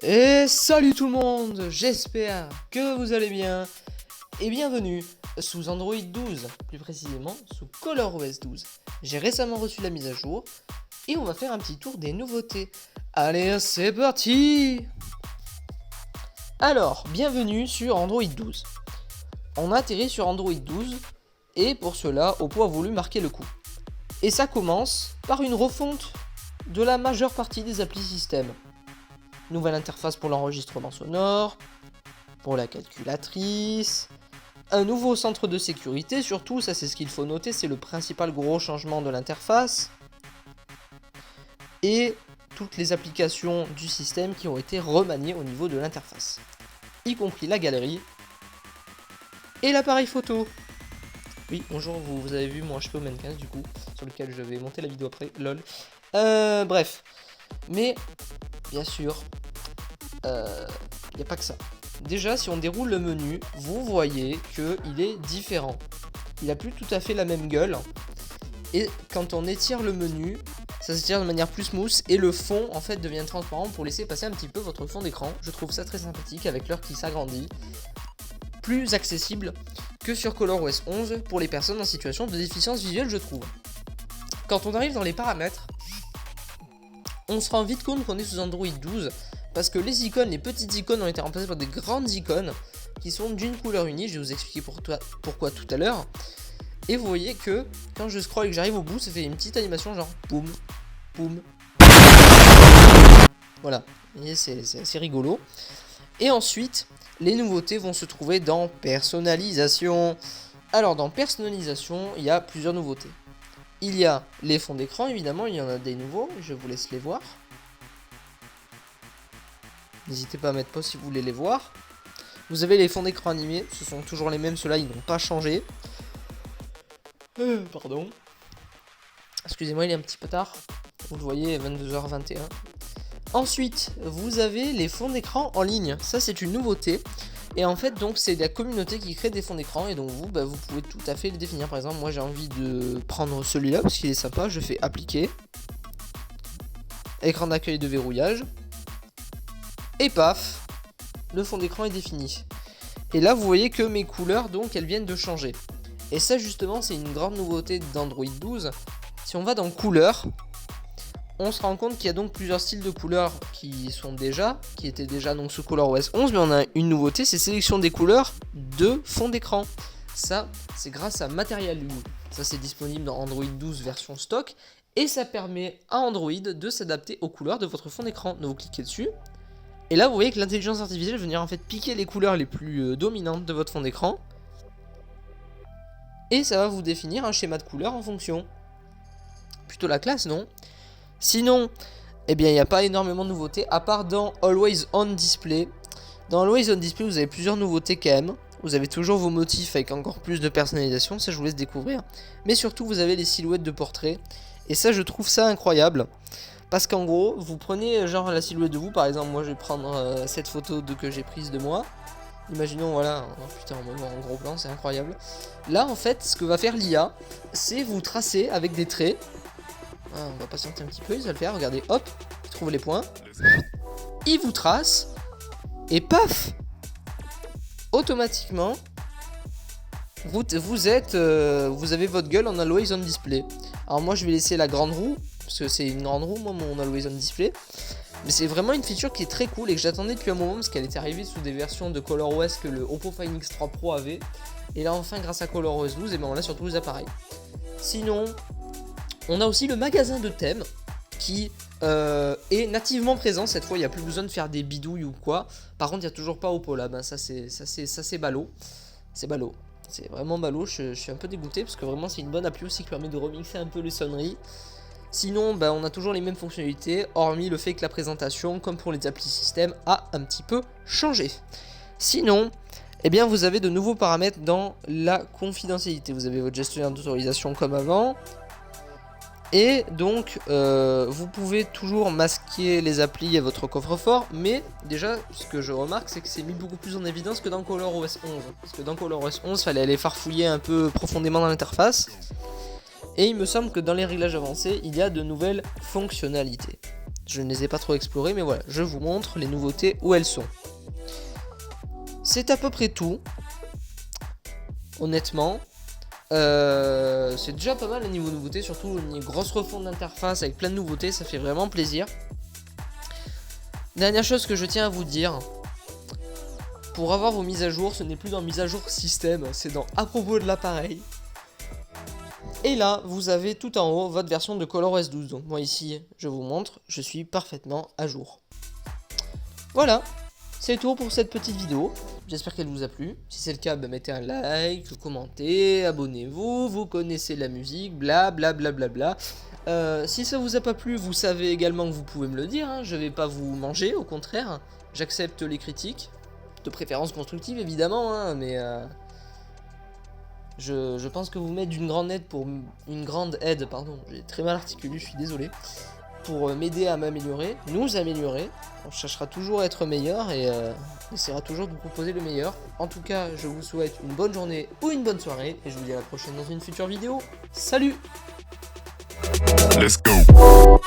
Et salut tout le monde, j'espère que vous allez bien et bienvenue sous Android 12, plus précisément sous ColorOS 12. J'ai récemment reçu la mise à jour et on va faire un petit tour des nouveautés. Allez, c'est parti! Alors, bienvenue sur Android 12. On a atterri sur Android 12 et pour cela, Oppo a voulu marquer le coup. Et ça commence par une refonte de la majeure partie des applis système. Nouvelle interface pour l'enregistrement sonore, pour la calculatrice, un nouveau centre de sécurité, surtout, ça c'est ce qu'il faut noter, c'est le principal gros changement de l'interface, et toutes les applications du système qui ont été remaniées au niveau de l'interface, y compris la galerie et l'appareil photo. Oui, bonjour, vous avez vu mon HP Omen 15 du coup, sur lequel je vais monter la vidéo après, lol. Bref, mais bien sûr, il n'y a pas que ça. Déjà, si on déroule le menu, vous voyez qu'il est différent. Il n'a plus tout à fait la même gueule. Et quand on étire le menu, ça s'étire de manière plus smooth et le fond en fait devient transparent pour laisser passer un petit peu votre fond d'écran. Je trouve ça très sympathique avec l'heure qui s'agrandit. Plus accessible que sur ColorOS 11 pour les personnes en situation de déficience visuelle, je trouve. Quand on arrive dans les paramètres, on se rend vite compte qu'on est sous Android 12 parce que les icônes, les petites icônes ont été remplacées par des grandes icônes qui sont d'une couleur unie. Je vais vous expliquer pourquoi tout à l'heure. Et vous voyez que quand je scroll et que j'arrive au bout, ça fait une petite animation genre boum, boum. Voilà, c'est assez rigolo. Et ensuite, les nouveautés vont se trouver dans personnalisation. Alors dans personnalisation, il y a plusieurs nouveautés. Il y a les fonds d'écran, évidemment, il y en a des nouveaux, je vous laisse les voir. N'hésitez pas à mettre pause si vous voulez les voir. Vous avez les fonds d'écran animés, ce sont toujours les mêmes, ceux-là ils n'ont pas changé. Pardon. Excusez-moi, il est un petit peu tard. Vous le voyez, 22h21. Ensuite, vous avez les fonds d'écran en ligne. Ça, c'est une nouveauté. Et en fait, donc, c'est la communauté qui crée des fonds d'écran. Et donc, vous pouvez tout à fait les définir. Par exemple, moi, j'ai envie de prendre celui-là parce qu'il est sympa. Je fais appliquer. Écran d'accueil de verrouillage. Et paf, le fond d'écran est défini. Et là, vous voyez que mes couleurs, donc, elles viennent de changer. Et ça, justement, c'est une grande nouveauté d'Android 12. Si on va dans couleurs, on se rend compte qu'il y a donc plusieurs styles de couleurs qui étaient déjà donc sous ColorOS 11, mais on a une nouveauté, c'est sélection des couleurs de fond d'écran. Ça, c'est grâce à Material You. Ça, c'est disponible dans Android 12 version stock, et ça permet à Android de s'adapter aux couleurs de votre fond d'écran. Donc vous cliquez dessus, et là vous voyez que l'intelligence artificielle va venir en fait piquer les couleurs les plus dominantes de votre fond d'écran, et ça va vous définir un schéma de couleurs en fonction. Plutôt la classe, non? Sinon, eh bien, il n'y a pas énormément de nouveautés, à part dans Always On Display. Dans Always On Display, vous avez plusieurs nouveautés quand même. Vous avez toujours vos motifs avec encore plus de personnalisation, ça je vous laisse découvrir. Mais surtout, vous avez les silhouettes de portrait. Et ça, je trouve ça incroyable. Parce qu'en gros, vous prenez genre la silhouette de vous, par exemple, moi je vais prendre cette photo que j'ai prise de moi. Imaginons, voilà, oh, putain, en gros plan, c'est incroyable. Là, en fait, ce que va faire l'IA, c'est vous tracer avec des traits. Ah, on va patienter un petit peu, il va le faire, regardez, hop, il trouve les points. Il vous trace, et paf, automatiquement, vous avez votre gueule en Always On Display. Alors moi, je vais laisser la grande roue, parce que c'est une grande roue, moi, mon Always On Display. Mais c'est vraiment une feature qui est très cool et que j'attendais depuis un moment parce qu'elle était arrivée sous des versions de ColorOS que le Oppo Find X3 Pro avait. Et là enfin grâce à ColorOS 12, et ben on l'a sur tous les appareils. Sinon, on a aussi le magasin de thèmes qui est nativement présent. Cette fois il n'y a plus besoin de faire des bidouilles ou quoi. Par contre il n'y a toujours pas Oppo là, ben ça c'est ballot. C'est ballot. C'est vraiment ballot, je suis un peu dégoûté parce que vraiment c'est une bonne appli aussi qui permet de remixer un peu les sonneries. Sinon, on a toujours les mêmes fonctionnalités, hormis le fait que la présentation, comme pour les applis système, a un petit peu changé. Sinon, eh bien, vous avez de nouveaux paramètres dans la confidentialité. Vous avez votre gestionnaire d'autorisation comme avant. Et donc, vous pouvez toujours masquer les applis à votre coffre-fort. Mais déjà, ce que je remarque, c'est que c'est mis beaucoup plus en évidence que dans ColorOS 11. Parce que dans ColorOS 11, il fallait aller farfouiller un peu profondément dans l'interface. Et il me semble que dans les réglages avancés, il y a de nouvelles fonctionnalités. Je ne les ai pas trop explorées, mais voilà, je vous montre les nouveautés où elles sont. C'est à peu près tout. Honnêtement, c'est déjà pas mal au niveau nouveautés, surtout une grosse refonte d'interface avec plein de nouveautés, ça fait vraiment plaisir. Dernière chose que je tiens à vous dire, pour avoir vos mises à jour, ce n'est plus dans mise à jour système, c'est dans à propos de l'appareil. Et là, vous avez tout en haut votre version de ColorOS 12. Donc moi ici, je vous montre, je suis parfaitement à jour. Voilà, c'est tout pour cette petite vidéo. J'espère qu'elle vous a plu. Si c'est le cas, mettez un like, commentez, abonnez-vous, vous connaissez la musique, bla bla bla bla bla. Si ça vous a pas plu, vous savez également que vous pouvez me le dire. Hein. Je vais pas vous manger, au contraire. J'accepte les critiques, de préférence constructive évidemment, hein, mais... Je pense que vous m'êtes d'une grande aide pardon, j'ai très mal articulé, je suis désolé, pour m'aider à m'améliorer, nous améliorer. On cherchera toujours à être meilleur et on essaiera toujours de vous proposer le meilleur. En tout cas, je vous souhaite une bonne journée ou une bonne soirée et je vous dis à la prochaine dans une future vidéo. Salut! Let's go!